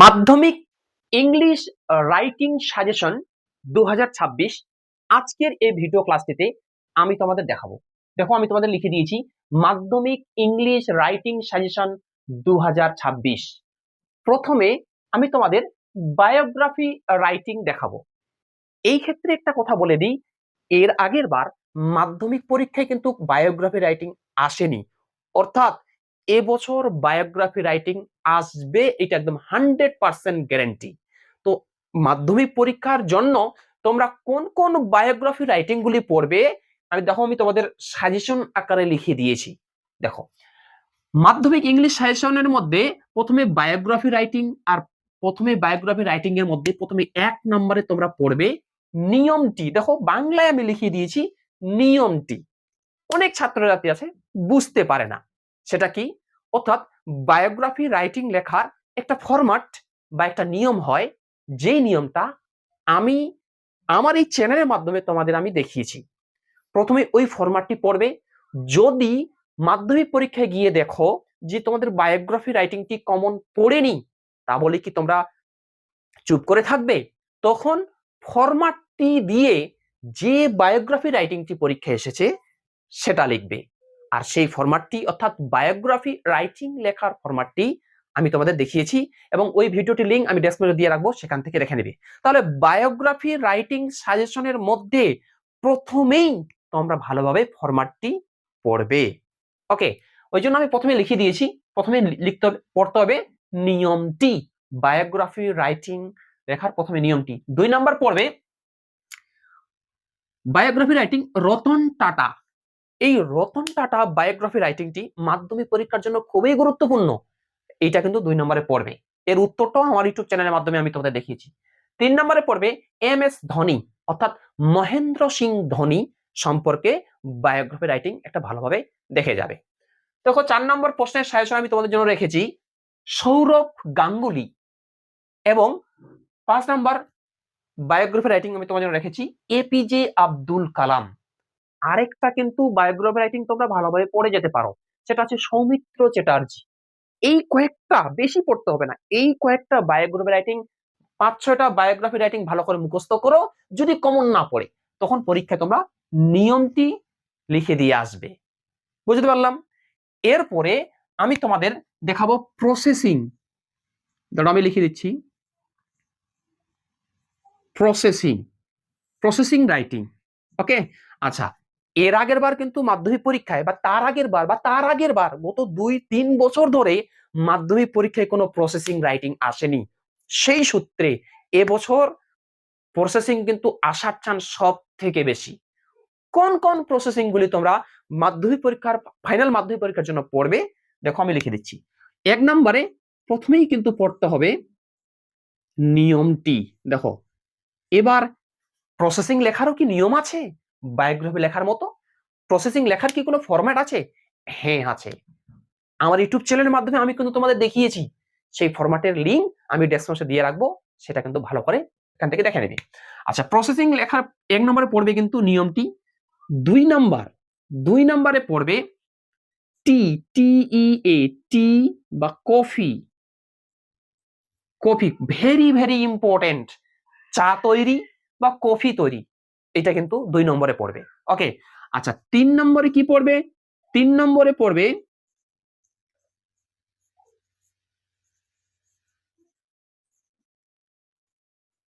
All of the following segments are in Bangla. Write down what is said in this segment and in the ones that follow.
মাধ্যমিক ইংলিশ রাইটিং সাজেশন 2026 আজকের এই ভিডিও ক্লাসটিতে আমি তোমাদের দেখাবো। দেখো আমি তোমাদের লিখে দিয়েছি মাধ্যমিক ইংলিশ রাইটিং সাজেশন 2026। প্রথমে আমি তোমাদের বায়োগ্রাফি রাইটিং দেখাবো। এই ক্ষেত্রে একটা কথা বলে দিই, এর আগের বার মাধ্যমিক পরীক্ষায় কিন্তু বায়োগ্রাফি রাইটিং আসেনি, অর্থাৎ এবছর বায়োগ্রাফি রাইটিং আসবে, এটা একদম 100% গ্যারান্টি। তো মাধ্যমিক পরীক্ষার জন্য তোমরা কোন কোন বায়োগ্রাফি রাইটিং গুলি পড়বে আমি তোমাদের সাজেশন আকারে লিখে দিয়েছি। দেখো, মাধ্যমিক ইংলিশ সাজেশনের মধ্যে প্রথমে বায়োগ্রাফি রাইটিং, আর প্রথমে বায়োগ্রাফি রাইটিং এর মধ্যে প্রথমে 1 নম্বরে তোমরা পড়বে নিয়মটি। দেখো বাংলায় আমি লিখে দিয়েছি নিয়মটি। অনেক ছাত্রছাত্রী আছে বুঝতে পারে না সেটা কি, অর্থাৎ বায়োগ্রাফি রাইটিং লেখার একটা ফরম্যাট বা একটা নিয়ম হয়, যেই নিয়মটা আমি আমার এই চ্যানেলের মাধ্যমে তোমাদের আমি দেখিয়েছি। প্রথমে ওই ফরম্যাটটি পড়বে। যদি মাধ্যমিক পরীক্ষায় গিয়ে দেখো যে তোমাদের বায়োগ্রাফি রাইটিংটি কমন পড়েনি, তাহলে কি তোমরা চুপ করে থাকবে? তখন ফরম্যাটটি দিয়ে যে বায়োগ্রাফি রাইটিংটি পরীক্ষায় এসেছে সেটা লিখবে। আর সেই ফরম্যাটটি অর্থাৎ বায়োগ্রাফি রাইটিং লেখার ফরম্যাটটি আমি তোমাদের দেখিয়েছি, এবং ওই ভিডিওটির লিংক আমি ডেসক্রিপশনে দিয়ে রাখবো, সেখান থেকে দেখে নেবে। তাহলে বায়োগ্রাফি রাইটিং সাজেশনের মধ্যে প্রথমেই তোমরা ভালোভাবে ফরম্যাটটি পড়বে। ওকে, ওই জন্য আমি প্রথমে লিখে দিয়েছি, প্রথমে পড়তে হবে নিয়মটি। বায়োগ্রাফি রাইটিং লেখার প্রথমে নিয়মটি। 2 নাম্বার পড়বে বায়োগ্রাফি রাইটিং রতন টাটা। এই রতন টাটা বায়োগ্রাফি রাইটিংটি মাধ্যমিক পরীক্ষার জন্য খুবই গুরুত্বপূর্ণ। এটা কিন্তু 2 নম্বরে পড়বে। এর উত্তরটাও আমার ইউটিউব চ্যানেলের মাধ্যমে আমি তোমাদের দেখিয়েছি। 3 নম্বরে পড়বে MS ধোনি, অর্থাৎ মহেন্দ্র সিং ধোনি সম্পর্কে বায়োগ্রাফি রাইটিং একটা ভালোভাবে দেখে যাবে। দেখো 4 নম্বর প্রশ্নের সাজেশন আমি তোমাদের জন্য রেখেছি সৌরভ গাঙ্গুলি, এবং 5 নম্বর বায়োগ্রাফি রাইটিং আমি তোমাদের জন্য রেখেছি APJ আব্দুল কালাম। আরেকটা কিন্তু বায়োগ্রাফি রাইটিং তোমরা ভালোভাবে পড়ে যেতে পারো, সেটা হচ্ছে সৌমিত্র চ্যাটার্জি। এই কয়েকটা বেশি পড়তে হবে না, এই কয়েকটা বায়োগ্রাফি রাইটিং 5-6টা বায়োগ্রাফি রাইটিং ভালো করে মুখস্থ করো। যদি কমন না পড়ে তখন পরীক্ষায় তোমরা নিয়মটি লিখে দিয়ে আসবে। বুঝতে পারলাম? এরপরে আমি তোমাদের দেখাবো প্রসেসিং। দাঁড়াও আমি লিখে দিচ্ছি প্রসেসিং, প্রসেসিং রাইটিং। ওকে, আচ্ছা, এর আগের বার কিন্তু মাধ্যমিক পরীক্ষায় বা তার আগের বার গত 2-3 বছর ধরে মাধ্যমিক পরীক্ষায় কোনো প্রসেসিং রাইটিং আসেনি। সেই সূত্রে এবছর প্রসেসিং কিন্তু আসার চান্স সব থেকে বেশি। কোন কোন প্রসেসিং গুলি তোমরা মাধ্যমিক পরীক্ষার ফাইনাল মাধ্যমিক পরীক্ষার জন্য পড়বে? দেখো আমি লিখে দিচ্ছি। 1 নম্বরে প্রথমেই কিন্তু পড়তে হবে নিয়মটি। দেখো, এবার প্রসেসিং লেখারও কি নিয়ম আছে? বায়োগ্রাফি লেখার মতো প্রসেসিং লেখার কি কোনো ফরম্যাট আছে? হ্যাঁ আছে। আমার ইউটিউব চ্যানেলের মাধ্যমে আমি কিন্তু তোমাদের দেখিয়েছি। সেই ফরম্যাটের লিংক আমি ডেসক্রিপশনে দিয়ে রাখবো, সেটা কিন্তু ভালো করে এখান থেকে দেখে নেবে। আচ্ছা, প্রসেসিং লেখার 1 নম্বরে পড়বে কিন্তু নিয়মটি। 2 নম্বরে পড়বে TEA, টি বা coffee. Coffee very very important. চা তৈরি বা কফি তৈরি, এটা কিন্তু 2 নম্বরে পড়বে। ওকে, আচ্ছা 3 নম্বরে কি পড়বে? 3 নম্বরে পড়বে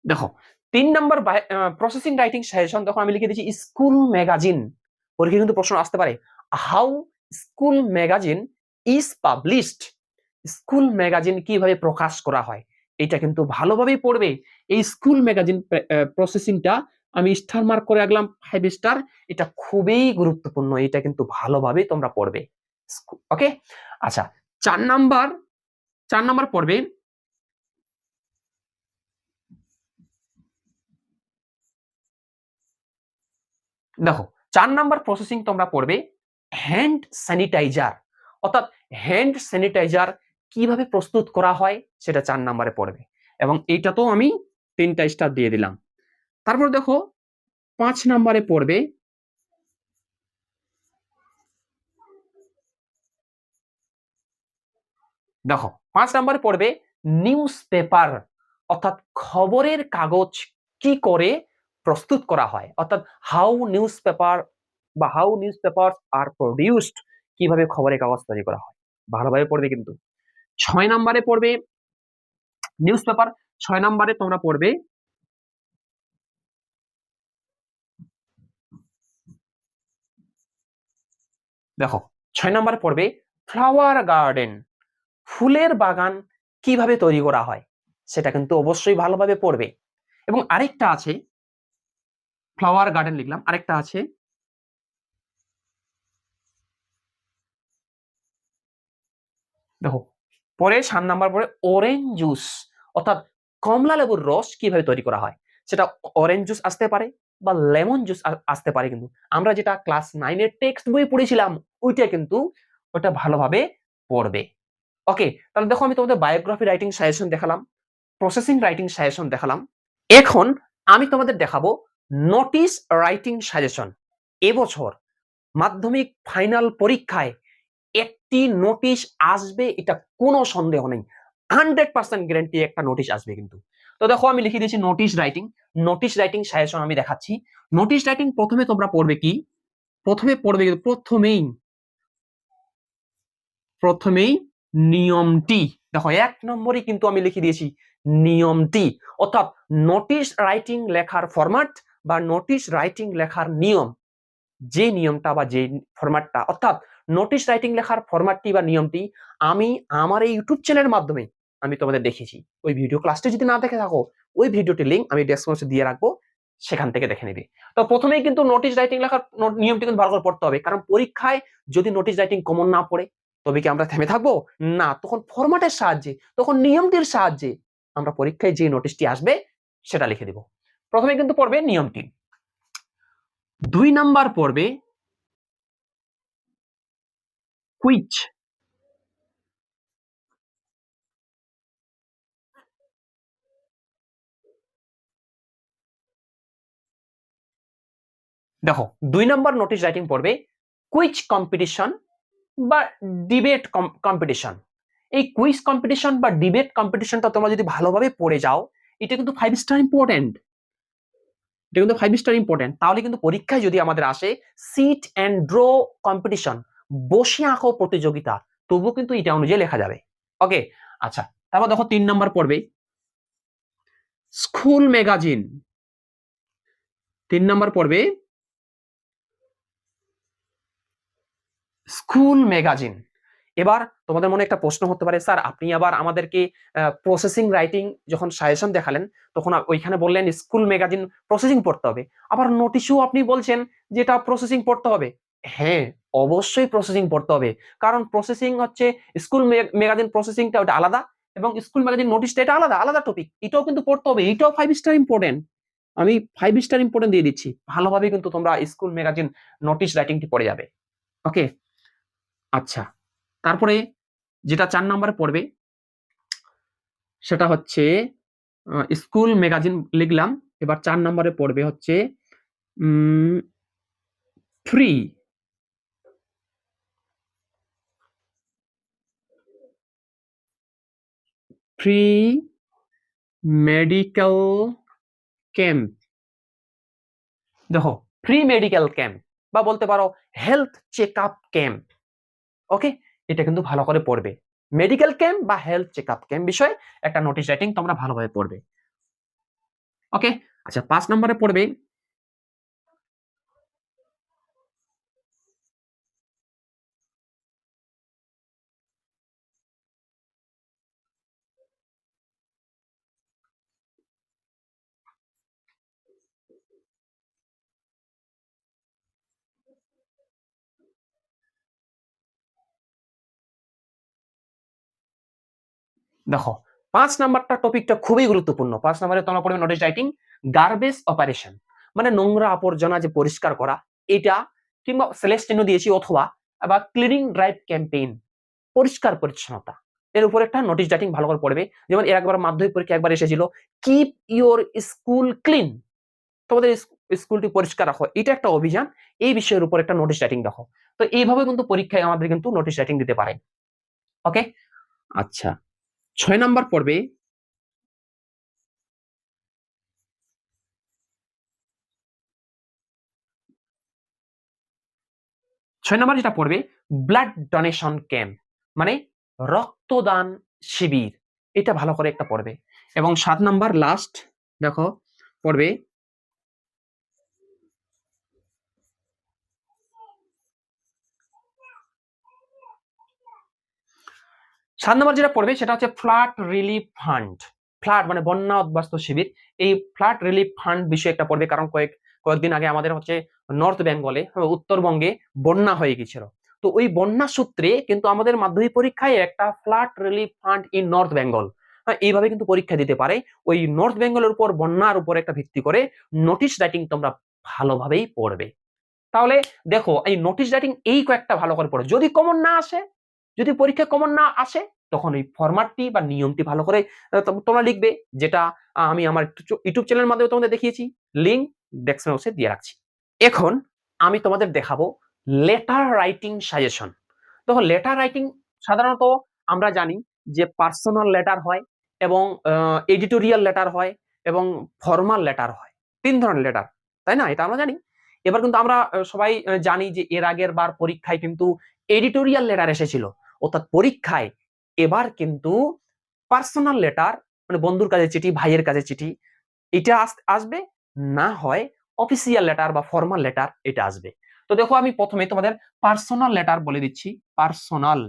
দেখো 3 নম্বর প্রসেসিং রাইটিং সাজেশন। দেখো আমি লিখে দিচ্ছি স্কুল ম্যাগাজিন। পরীক্ষায় কিন্তু প্রশ্ন আসতে পারে, how school magazine is published. School magazine কিভাবে প্রকাশ করা হয়, এটা কিন্তু ভালোভাবেই পড়বে। এই স্কুল ম্যাগাজিন প্রসেসিংটা আমি স্টার মার্ক করে রাখলাম 5 স্টার। এটা খুবই গুরুত্বপূর্ণ, এটা কিন্তু ভালোভাবে তোমরা পড়বে। ওকে, আচ্ছা 4 নাম্বার পড়বে দেখো 4 নাম্বার প্রসেসিং তোমরা পড়বে হ্যান্ড স্যানিটাইজার, অর্থাৎ হ্যান্ড স্যানিটাইজার কিভাবে প্রস্তুত করা হয় সেটা 4 নাম্বারে পড়বে, এবং এইটা তো আমি 3টা স্টার দিয়ে দিলাম। তারপর দেখো 5 নাম্বারে পড়বে দেখো 5 নাম্বারে পড়বে নিউজ পেপার অর্থাৎ খবরের কাগজ কি করে প্রস্তুত করা হয়, অর্থাৎ হাউ নিউজ পেপার বা how news paper are produced, কিভাবে খবরের কাগজ তৈরি করা হয়। ভালোভাবে পড়বে কিন্তু। 6 নম্বরে পড়বে নিউজ পেপার। 6 নম্বরে তোমরা পড়বে, দেখো 6 নম্বরে পড়বে ফ্লাওয়ার গার্ডেন, ফুলের বাগান কিভাবে তৈরি করা হয়, সেটা কিন্তু অবশ্যই ভালোভাবে পড়বে। এবং আরেকটা আছে, ফ্লাওয়ার গার্ডেন লিখলাম, আরেকটা আছে দেখো পরে 7 নম্বর পরে অরেঞ্জ জুস, অর্থাৎ কমলা লেবুর রস কিভাবে তৈরি করা হয়। সেটা অরেঞ্জ জুস আসতে পারে বা লেমন জুস আসতে পারে, কিন্তু আমরা যেটা ক্লাস 9-এর টেক্সট বই পড়েছিলাম ওইটা কিন্তু ওটা ভালোভাবে পড়বে। ওকে, তাহলে দেখো আমি তোমাদের বায়োগ্রাফি রাইটিং সাজেশন দেখালাম, প্রসেসিং রাইটিং সাজেশন দেখালাম। এখন আমি তোমাদের দেখাবো নোটিশ রাইটিং সাজেশন। এবছর মাধ্যমিক ফাইনাল পরীক্ষায় একটি নোটিশ আসবে, এটা কোনো সন্দেহ নেই, 100% গ্যারান্টি একটা নোটিশ আসবে কিন্তু। তো দেখো আমি লিখে দিয়েছি notice writing. Notice writing suggestion আমি দেখাচ্ছি। নোটিশ রাইটিং প্রথমে তোমরা পড়বে কি, প্রথমে পড়বে প্রথমেই নিয়মটি। দেখো 1 নম্বরই কিন্তু আমি লিখে দিয়েছি নিয়মটি, অর্থাৎ নোটিশ রাইটিং লেখার ফরম্যাট বা নোটিশ রাইটিং লেখার নিয়ম, যে নিয়মটা বা যে ফরম্যাটটা, অর্থাৎ নোটিশ রাইটিং লেখার ফরম্যাটটি বা নিয়মটি আমি আমার এই ইউটিউব চ্যানেলের মাধ্যমে আমি তোমাদের দেখিয়েছি। ওই ভিডিও ক্লাসটি যদি না দেখে থাকো, ওই ভিডিওটির লিঙ্ক আমি ডেসক্রিপশনে দিয়ে রাখবো, সেখান থেকে দেখে নিবি। তো প্রথমেই কিন্তু নোটিশ রাইটিং লেখার নিয়মটি কিন্তু ভালো করে পড়তে হবে, কারণ পরীক্ষায় যদি নোটিশ রাইটিং কমন না পড়ে তবে কি আমরা থেমে থাকবো? না, তখন ফরম্যাটের সাহায্যে, তখন নিয়মটির সাহায্যে আমরা পরীক্ষায় যে নোটিশটি আসবে সেটা লিখে দিব। প্রথমে কিন্তু পড়বে নিয়মটি। 2 নাম্বার পড়বে কুইজ। দেখো 2 নম্বর নোটিশ রাইটিং পড়বে কুইজ কম্পিটিশন বা ডিবেট কম্পিটিশন। এই কুইজ কম্পিটিশন বা ডিবেট কম্পিটিশনটা তোমরা যদি ভালোভাবে পড়ে যাও, এটা কিন্তু 5 স্টার ইম্পর্টেন্ট, এটা কিন্তু 5 স্টার ইম্পর্টেন্ট। তাহলে কিন্তু পরীক্ষায় যদি আমাদের আসে সিট অ্যান্ড ড্র কম্পিটিশন, বসে আঁকো প্রতিযোগিতা, তবুও কিন্তু এটা অনুযায়ী লেখা যাবে। ওকে, আচ্ছা, তারপর দেখো 3 নম্বর পড়বে স্কুল ম্যাগাজিন। 3 নম্বর পড়বে স্কুল ম্যাগাজিন। এবার তোমাদের মনে একটা প্রশ্ন হতে পারে, স্যার আপনি আবার আমাদেরকে প্রসেসিং রাইটিং যখন সাজেশন দেখালেন তখন ওইখানে বললেন স্কুল ম্যাগাজিন প্রসেসিং পড়তে হবে, আবার নোটিশও আপনি বলছেন যেটা প্রসেসিং পড়তে হবে। হ্যাঁ, অবশ্যই প্রসেসিং পড়তে হবে, কারণ প্রসেসিং হচ্ছে স্কুল ম্যাগাজিন প্রসেসিংটা ওটা আলাদা, এবং স্কুল ম্যাগাজিন নোটিশটা এটা আলাদা আলাদা টপিক, এটাও কিন্তু পড়তে হবে, এটাও 5 স্টার ইম্পর্টেন্ট। আমি 5 স্টার ইম্পর্টেন্ট দিয়ে দিচ্ছি, ভালোভাবে কিন্তু তোমরা স্কুল ম্যাগাজিন নোটিশ রাইটিংটি পড়ে যাবে। ওকে, আচ্ছা, তারপরে যেটা 4 নম্বরে পড়বে সেটা হচ্ছে স্কুল ম্যাগাজিন লিখলাম। এবার 4 নম্বরে পড়বে হচ্ছে ফ্রি ফ্রি মেডিকেল ক্যাম্প। দেখো ফ্রি মেডিকেল ক্যাম্প বা বলতে পারো হেলথ চেক আপ ক্যাম্প। ওকে, এটা কিন্তু ভালো করে পড়বে, মেডিকেল ক্যাম্প বা হেলথ চেক আপ ক্যাম্প বিষয়ে একটা নোটিশ রাইটিং তোমরা ভালোভাবে পড়বে। ওকে, আচ্ছা 5 নম্বরে পড়বে দেখো 5 নম্বরটা টপিকটা খুবই গুরুত্বপূর্ণ। 5 নম্বরে তোমরা পড়বে নোটিশ রাইটিং গার্বেজ অপারেশন, মানে নোংরা আবর্জনা যে পরিষ্কার করা এটা, কিংবা সেলেস্টিনো দিয়েছি, অথবা বা ক্লিনিং ড্রাইভ ক্যাম্পেইন, পরিষ্কার পরিচ্ছন্নতা, এর উপর একটা নোটিশ রাইটিং ভালো করে পড়বে। যেমন এর একবার মাধ্যমিক পরীক্ষা একবার এসেছিল কিপ ইওর স্কুল ক্লিন, তোমাদের স্কুলটি পরিষ্কার রাখো, এটা একটা অভিযান, এই বিষয়ের উপর একটা নোটিশ রাইটিং রাখো। তো এইভাবে কিন্তু পরীক্ষায় আমাদের কিন্তু নোটিশ রাইটিং দিতে পারে। ওকে, আচ্ছা, 6 নাম্বার পড়বে যেটা পড়বে ব্লাড ডোনেশন ক্যাম্প, মানে রক্তদান শিবির। এটা ভালো করে একটা পড়বে। এবং 7 নাম্বার লাস্ট দেখো পড়বে 7 নম্বর যেটা পড়বে সেটা হচ্ছে ফ্লাড রিলিফ ফান্ড। ফ্লাড মানে বন্যা উদ্বাস্তু শিবির। এই ফ্লাড রিলিফ ফান্ড বিষয়ে একটা পড়বে, কারণ কয়েকদিন আগে আমাদের হচ্ছে নর্থ বেঙ্গলে, উত্তরবঙ্গে বন্যা হয়ে গেছিল। তো ওই বন্যা সূত্রে কিন্তু আমাদের মাধ্যমিক পরীক্ষায় একটা flood relief fund in north Bengal, এইভাবে কিন্তু পরীক্ষা দিতে পারে। ওই নর্থ বেঙ্গলের উপর, বন্যার উপর একটা ভিত্তি করে নোটিশ রাইটিং তোমরা ভালোভাবেই পড়বে। তাহলে দেখো এই নোটিশ রাইটিং এই কয়েকটা ভালো করে পড়ো। যদি কমন না আসে, যদি পরীক্ষা কমন না আসে, তখন ওই ফরম্যাটটি বা নিয়মটি ভালো করে তোমরা লিখবে, যেটা আমি আমার ইউটিউব চ্যানেলের মাধ্যমে তোমাদের দেখিয়েছি। লিংক ডেসক্রিপশন বক্সে দিয়ে রাখছি। এখন আমি তোমাদের দেখাবো লেটার রাইটিং সাজেশন। দেখো লেটার রাইটিং সাধারণত আমরা জানি যে পার্সোনাল লেটার হয়, এবং এডিটোরিয়াল লেটার হয়, এবং ফর্মাল লেটার হয়। 3 ধরনের লেটার, তাই না? এটা আমরা জানি। এবার কিন্তু আমরা সবাই জানি যে এর আগের বার পরীক্ষায় কিন্তু এডিটোরিয়াল লেটার এসেছিল, অর্থাৎ পরীক্ষায় এবার কিন্তু পার্সোনাল লেটার, মানে বন্ধুর কাছে চিঠি, ভাইয়ের কাছে চিঠি, এটা আসবে, না হয় অফিসিয়াল লেটার বা ফর্মাল লেটার এটা আসবে। তো দেখো আমি প্রথমে তোমাদের পার্সোনাল লেটার বলে দিচ্ছি। পার্সোনাল,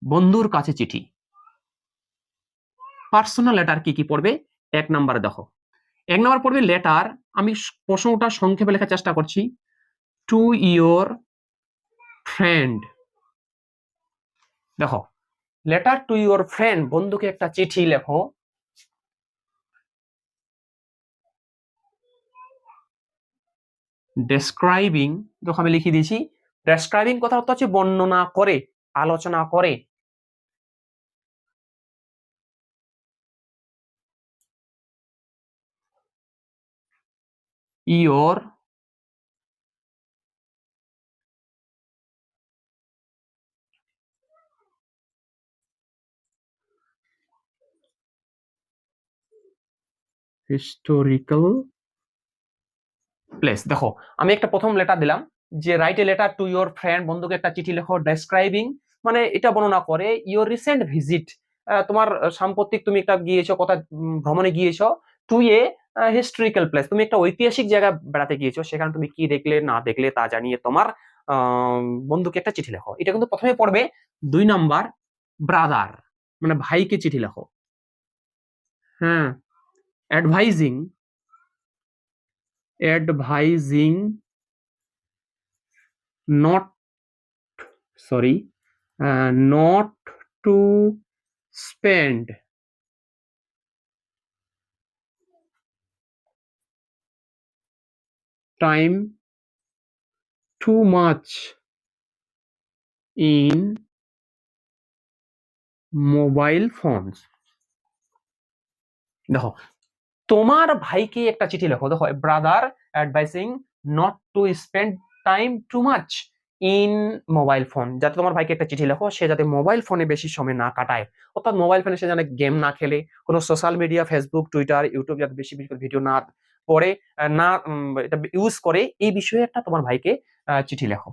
বন্ধুর কাছে চিঠি। পার্সোনাল লেটার কি কি পড়বে? 1 নাম্বারে দেখো, 1 নাম্বার পড়বে লেটার, আমি প্রশ্নটা সংক্ষেপে লেখার চেষ্টা করছি, টু ইয়োর ফ্রেন্ড। দেখো লেটার টু ইয়োর ফ্রেন্ড, বন্ধুকে একটা চিঠি লেখো। ডেসক্রাইবিং, দেখো আমি লিখে দিয়েছি ডেসক্রাইবিং, কথা হচ্ছে বর্ণনা করে, আলোচনা করে। Your historical place. দেখো আমি একটা প্রথম লেটার দিলাম যে write a letter to your friend, বন্ধুকে একটা চিঠি লেখো। ডেসক্রাইবিং মানে এটা বর্ণনা করে। ইয়োর রিসেন্ট ভিজিট, তোমার সাম্প্রতিক তুমি একটা গিয়েছো, কোথায় ভ্রমণে গিয়েছো। টু এ হিস্টোরিক্যাল প্লেস, তুমি একটা ঐতিহাসিক জায়গা বেড়াতে গিয়েছো, সেখানে তুমি কি দেখলে না দেখলে তা জানিয়ে তোমার বন্ধুকে একটা চিঠি লেখো। এটা কিন্তু প্রথমে পড়বে। 2 নাম্বার ব্রাদার, মানে ভাইকে চিঠি লেখো। হ্যাঁ, advising, advising not, sorry, not to spend time too much in mobile phones. দেখো তোমার ভাইকে একটা চিঠি লেখো। দেখো brother advising not to spend time too much in mobile phone, যাতে তোমার ভাইকে একটা চিঠি লেখো, সে যাতে মোবাইল ফোনে বেশি সময় না কাটায়, অর্থাৎ মোবাইল ফোনে সে যেন গেম না খেলে, কোনো social media Facebook Twitter YouTube যাতে বেশি বেশি ভিডিও না পড়ে, না এটা ইউজ করে, এই বিষয়ে একটা তোমার ভাইকে চিঠি লেখো।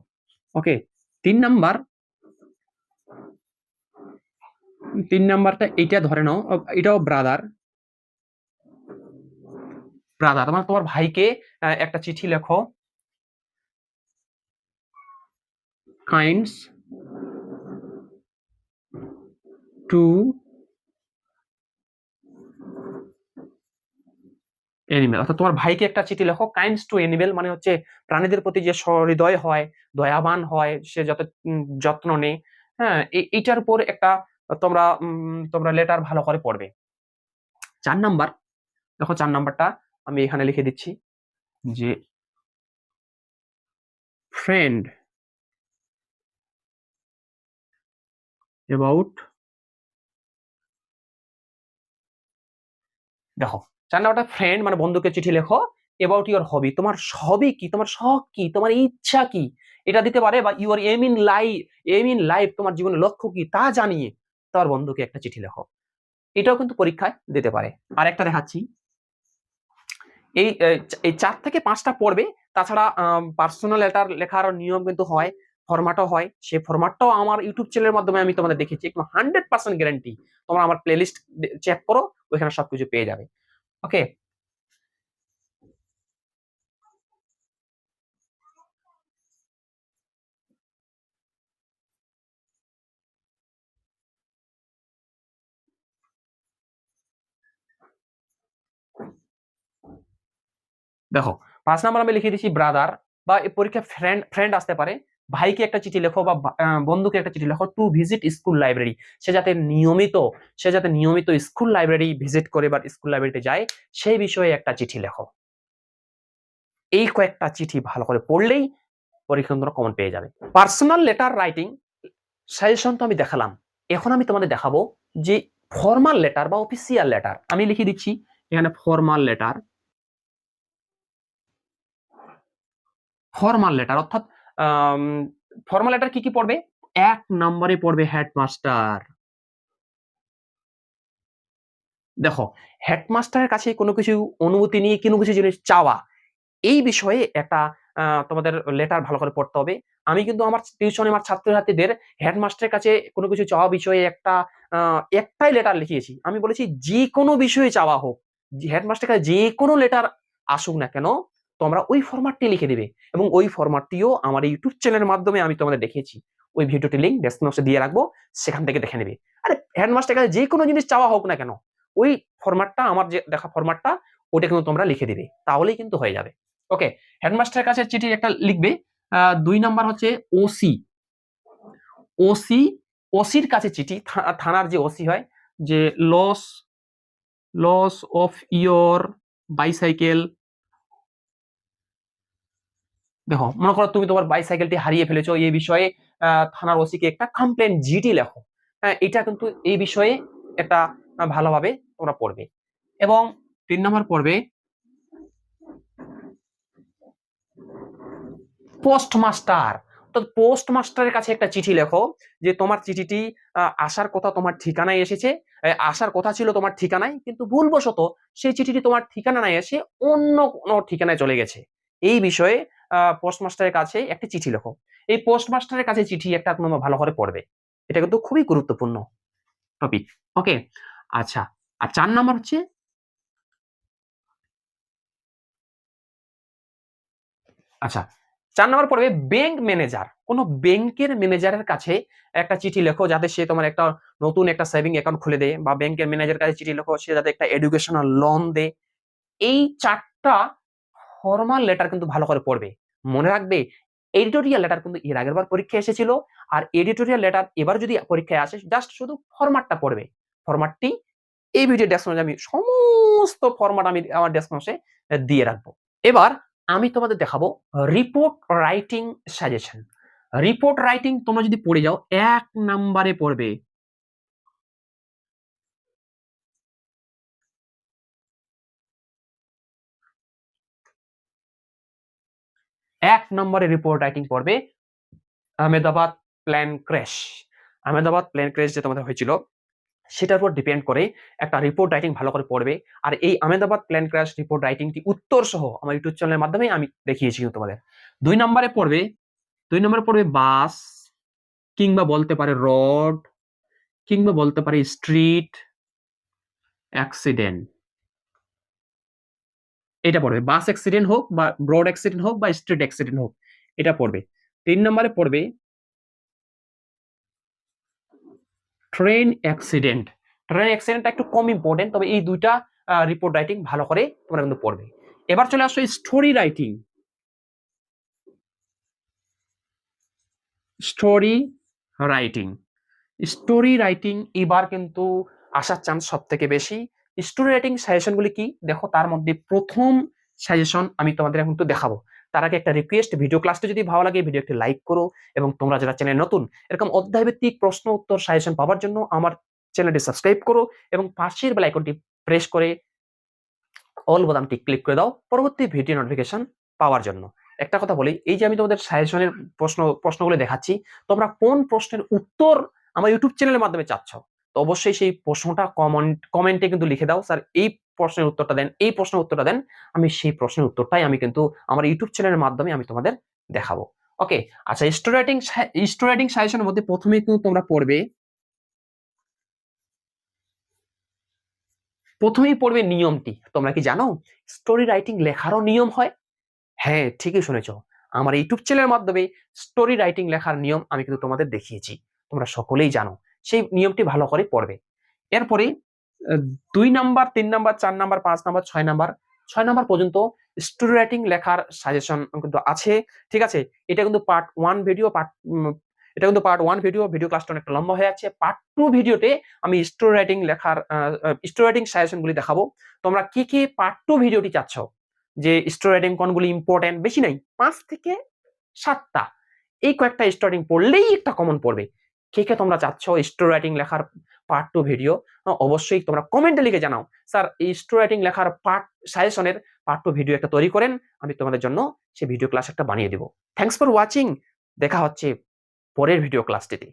ওকে। 3 নাম্বার, 3 নাম্বারটা এইটা ধরে নাও, এটাও ব্রাদার। ব্রাদার মানে তোমার ভাইকে একটা চিঠি লেখো। কাইন্ডস টু এনিমেল, অর্থাৎ তোমার ভাইকে একটা চিঠি লেখো। কাইন্ডস টু এনিমেল মানে হচ্ছে প্রাণীদের প্রতি যে সহৃদয় হয়, দয়াবান হয়, সে যত যত্ন নেয়। হ্যাঁ, এইটার উপর একটা তোমরা লেটার ভালো করে পড়বে। 4 নাম্বার দেখো, 4 নাম্বারটা আমি এখানে লিখে দিচ্ছি যে ফ্রেন্ড অ্যাবাউট, দেখো 4 নাম্বারটা ফ্রেন্ড মানে বন্ধুকে চিঠি লেখো। অ্যাবাউট ইওর হবি, তোমার হবি কি, তোমার শখ কি, তোমার ইচ্ছা কি, এটা দিতে পারে। বা your aim in life, aim in life, তোমার জীবনের লক্ষ্য কি তা জানিয়ে তোমার বন্ধুকে একটা চিঠি লেখো। এটাও কিন্তু পরীক্ষায় দিতে পারে। আর একটা দেখাচ্ছি, এই এই ৪ থেকে ৫টা পড়বে। তাছাড়া পার্সোনাল লেটার লেখার নিয়ম কিন্তু হয়, ফরম্যাটও হয়। সেই ফরম্যাটটাও আমার ইউটিউব চ্যানেলের মাধ্যমে আমি তোমাদের দেখিয়েছি। একদম 100% গ্যারান্টি। তোমরা আমার প্লেলিস্ট চেক করো, ওইখানে সবকিছু পেয়ে যাবে। ওকে? দেখো, ৫ নাম্বার আমি লিখে দিচ্ছি ব্রাদার, বা এই পরীক্ষায় ফ্রেন্ড ফ্রেন্ড আসতে পারে। ভাইকে একটা চিঠি লেখো বা বন্ধুকে একটা চিঠি লেখো, টু ভিজিট স্কুল লাইব্রেরি। সে যাতে নিয়মিত স্কুল লাইব্রেরি ভিজিট করে বা স্কুল লাইব্রেরিতে যায়, সেই বিষয়ে একটা চিঠি লেখো। এই কয়েকটা চিঠি ভালো করে পড়লেই পরীক্ষা তোমরা কমন পেয়ে যাবে। পার্সোনাল লেটার রাইটিং সাজেশন তো আমি দেখালাম। এখন আমি তোমাদের দেখাবো যে ফর্মাল লেটার বা অফিসিয়াল লেটার। আমি লিখে দিচ্ছি এখানে ফর্মাল লেটার। ফর্মাল লেটার অর্থাৎ ফর্মাল লেটার কি কি পড়বে? ১ নম্বরে পড়বে হেডমাস্টার। দেখো, হেডমাস্টারের কাছে কোনো কিছু অনুমতি নিয়ে কোনো কিছু জিনিস চাওয়া, এই বিষয়ে একটা তোমাদের লেটার ভালো করে পড়তে হবে। আমি কিন্তু আমার টিউশনে আমার ছাত্রছাত্রীদের হেডমাস্টারের কাছে কোনো কিছু চাওয়া বিষয়ে একটাই লেটার লিখিয়েছি। আমি বলেছি যেকোনো বিষয়ে চাওয়া হোক, হেডমাস্টারের কাছে যেকোনো লেটার আসুক না কেন, তোমরা ওই ফরম্যাটটি লিখে দিবে, এবং ওই ফরম্যাটটিও আমার ইউটিউব চ্যানেলের মাধ্যমে আমি তোমাদের দেখিয়েছি। ওই ভিডিওটির লিংক ডেসক্রিপশন বক্সে দিয়ে রাখবো, সেখান থেকে দেখে নেবে। আরে হেডমাস্টারের কাছে যেকোনো জিনিস চাওয়া হোক না কেন, ওই ফরম্যাটটা, আমার যে দেখা ফরম্যাটটা, ওটা কিন্তু তোমরা লিখে দিবে, তাহলেই কিন্তু হয়ে যাবে। ওকে? হেডমাস্টারের কাছে চিঠি একটা লিখবে। ২ নাম্বার হচ্ছে ওসি। ওসি ওসির কাছে চিঠি, থানার যে ওসি হয়, যে loss loss of your bicycle. দেখো, মনে করো তুমি তোমার বাইসাইকেলটি হারিয়ে ফেলেছো, এই বিষয়ে থানার ওসিকে একটা কমপ্লেন জিডি লেখো। হ্যাঁ, এটা কিন্তু এই বিষয়ে একটা ভালোভাবে তোমরা পড়বে। এবং ৩ নাম্বার পড়বে পোস্টমাস্টার। তো পোস্টমাস্টারের কাছে একটা চিঠি লেখো, যে তোমার চিঠিটি আসার কথা তোমার ঠিকানায় এসেছে, আসার কথা ছিল তোমার ঠিকানায়, কিন্তু ভুলবশত সেই চিঠিটি তোমার ঠিকানা না এসে অন্য কোনো ঠিকানায় চলে গেছে। এই বিষয়ে পোস্টমাস্টারের কাছে একটা চিঠি লেখো। এই পোস্টমাস্টারের কাছে চিঠি একটা তোমরা ভালো করে পড়বে। এটা কিন্তু খুবই গুরুত্বপূর্ণ টপিক। ওকে? আচ্ছা। আর ৪ নাম্বার হচ্ছে, আচ্ছা, ৪ নাম্বার পড়বে ব্যাংক ম্যানেজার। কোন ব্যাংকের ম্যানেজারের কাছে একটা চিঠি লেখো, যাতে সে তোমার একটা নতুন একটা সেভিং অ্যাকাউন্ট খুলে দেয়, বা ব্যাংকের ম্যানেজারের কাছে চিঠি লেখো, সে যাতে একটা এডুকেশনাল লোন দেয়। এই ৪টা ফরমাল লেটার কিন্তু ভালো করে পড়বে। মনে রাখবে, এডিটোরিয়াল লেটার কিন্তু এর আগেরবার পরীক্ষায় এসেছিল, আর এডিটোরিয়াল লেটার এবার যদি পরীক্ষায় আসে, জাস্ট শুধু ফরম্যাটটা পড়বে। ফরম্যাটটি এই ভিডিও ডেসক্রিপশনে আমি সমস্ত ফরম্যাট আমি আমার ডেসক্রিপশনে দিয়ে রাখবো। এবার আমি তোমাদের দেখাবো report writing suggestion. Report writing তোমরা যদি পড়ে যাও, ১ নাম্বারে পড়বে ১ নম্বরে রিপোর্ট রাইটিং পড়বে Ahmedabad plane crash. Ahmedabad plane crash যে তোমাদের হয়েছিল, সেটার উপর ডিপেন্ড করে একটা রিপোর্ট রাইটিং ভালো করে পড়বে। আর এই আহমেদাবাদ প্লেন ক্র্যাশ রিপোর্ট রাইটিংটি উত্তর সহ আমার ইউটিউব চ্যানেলের মাধ্যমে আমি দেখিয়েছি তোমাদের। ২ নম্বরে পড়বে ২ নম্বরে পড়বে বাস, কিংবা বলতে পারে রোড, কিংবা বলতে পারে স্ট্রিট অ্যাক্সিডেন্ট। এটা পড়বে। বাস অ্যাক্সিডেন্ট হোক, বা রোড অ্যাক্সিডেন্ট হোক, বা স্ট্রিট অ্যাক্সিডেন্ট হোক, এটা পড়বে। ৩ নম্বরে পড়বে ট্রেন অ্যাক্সিডেন্ট। ট্রেন অ্যাক্সিডেন্টটা একটু কম ইম্পর্টেন্ট, তবে এই ২ টা রিপোর্ট রাইটিং ভালো করে তোমরা কিন্তু পড়বে। এবার চলে আসো story writing. Story writing story writing এবার কিন্তু আসার চান্স সবথেকে বেশি। স্টোরি রাইটিং সাজেশন গুলি কি দেখো, তার মধ্যে প্রথম সাজেশন আমি তোমাদের এখন একটু দেখাবো। তার আগে একটা রিকোয়েস্ট, ভিডিও ক্লাসটা যদি ভালো লাগে ভিডিও একটি লাইক করো, এবং তোমরা যারা চ্যানেল নতুন, এরকম অধ্যায়ভিত্তিক প্রশ্ন উত্তর সাজেশন পাওয়ার জন্য আমার চ্যানেলটি সাবস্ক্রাইব করো, এবং পাশের বেল আইকনটি প্রেস করে অল বোতামটি ক্লিক করে দাও পরবর্তী ভিডিও নোটিফিকেশন পাওয়ার জন্য। একটা কথা বলি, এই যে আমি তোমাদের সাজেশনের প্রশ্নগুলো দেখাচ্ছি, তোমরা কোন প্রশ্নের উত্তর আমার ইউটিউব চ্যানেলের মাধ্যমে চাচ্ছ, তো অবশ্যই সেই প্রশ্নটা কমেন্টে কিন্তু লিখে দাও, স্যার এই প্রশ্নের উত্তরটা দেন, এই প্রশ্নের উত্তরটা দেন। আমি সেই প্রশ্নের উত্তরটাই আমি কিন্তু আমার ইউটিউব চ্যানেলের মাধ্যমে আমি তোমাদের দেখাবো। ওকে, আচ্ছা, স্টোরি রাইটিং সাজেশনের মধ্যে প্রথমে কিন্তু তোমরা পড়বে, প্রথমেই পড়বে নিয়মটি। তোমরা কি জানো স্টোরি রাইটিং লেখারও নিয়ম হয়? হ্যাঁ, ঠিকই শুনেছো। আমার ইউটিউব চ্যানেলের মাধ্যমে স্টোরি রাইটিং লেখার নিয়ম আমি কিন্তু তোমাদের দেখিয়েছি, তোমরা সকলেই জানো। সেই নিয়মটি ভালো করে পড়বে। এরপরে 2 number, 3 number, 4 number, 5 number, 6 number, 6 number পর্যন্ত স্টোরি রাইটিং লেখার সাজেশন কিন্তু আছে। ঠিক আছে, এটা কিন্তু পার্ট 1 ভিডিও, এটা কিন্তু পার্ট 1 ভিডিও, ভিডিও ক্লাসটা অনেকটা লম্বা হয়ে যাচ্ছে। পার্ট 2 ভিডিওতে আমি স্টোরি রাইটিং লেখার স্টোরি রাইটিং সাজেশনগুলি দেখাবো। তোমরা কি কি পার্ট 2 ভিডিওটি চাচ্ছ, যে স্টোরি রাইটিং কোনগুলি ইম্পর্টেন্ট, বেশি নাই, 5 থেকে 7টা, এই কয়েকটা স্টোরি পড়লেই একটা কমন পড়বে। কে কে তোমরা চাচ্ছ স্টোরি রাইটিং লেখার পার্ট 2 ভিডিও? অবশ্যই তোমরা কমেন্টে লিখে জানাও, স্যার এই স্টোরি রাইটিং লেখার সাজেশনের পার্ট 2 ভিডিও একটা তৈরি করেন, আমি তোমাদের জন্য সেই ভিডিও ক্লাস একটা বানিয়ে দেব। Thanks for watching. দেখা হচ্ছে পরের ভিডিও ক্লাসটিতে।